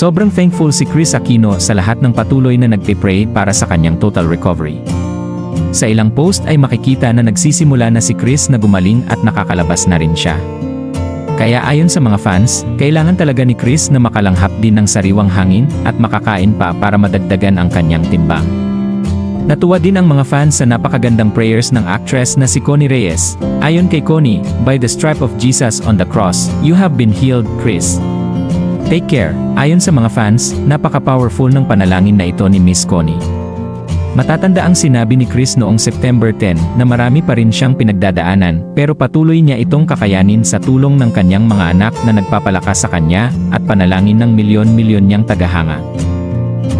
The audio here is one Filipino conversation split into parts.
Sobrang thankful si Kris Aquino sa lahat ng patuloy na nagpe-pray para sa kanyang total recovery. Sa ilang post ay makikita na nagsisimula na si Kris na gumaling at nakakalabas na rin siya. Kaya ayon sa mga fans, kailangan talaga ni Kris na makalanghap din ng sariwang hangin at makakain pa para madagdagan ang kanyang timbang. Natuwa din ang mga fans sa napakagandang prayers ng actress na si Connie Reyes. Ayon kay Connie, "By the stripe of Jesus on the cross, you have been healed, Kris. Take care." Ayon sa mga fans, napaka-powerful ng panalangin na ito ni Miss Connie. Matatanda ang sinabi ni Kris noong September 10 na marami pa rin siyang pinagdadaanan pero patuloy niya itong kakayanin sa tulong ng kanyang mga anak na nagpapalakas sa kanya at panalangin ng milyon-milyon niyang tagahanga.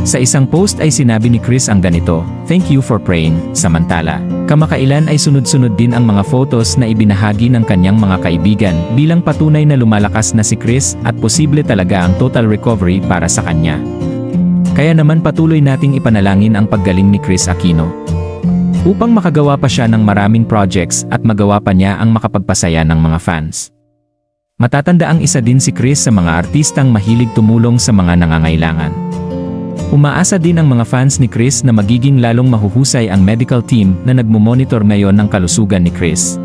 Sa isang post ay sinabi ni Kris ang ganito, "Thank you for praying." Samantala, kamakailan ay sunod-sunod din ang mga photos na ibinahagi ng kanyang mga kaibigan bilang patunay na lumalakas na si Kris at posible talaga ang total recovery para sa kanya. Kaya naman patuloy nating ipanalangin ang paggaling ni Kris Aquino. Upang makagawa pa siya ng maraming projects at magawa pa niya ang makapagpasaya ng mga fans. Matatanda ang isa din si Kris sa mga artistang mahilig tumulong sa mga nangangailangan. Umaasa din ang mga fans ni Kris na magiging lalong mahuhusay ang medical team na nagmumonitor ngayon ng kalusugan ni Kris.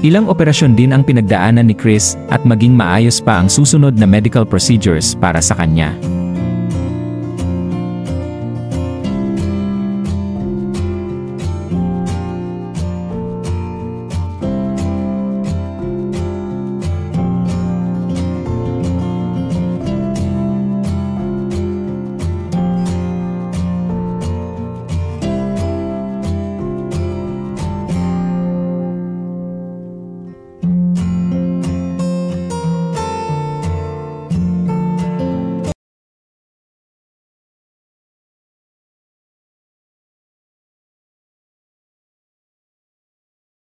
Ilang operasyon din ang pinagdaanan ni Kris at maging maayos pa ang susunod na medical procedures para sa kanya.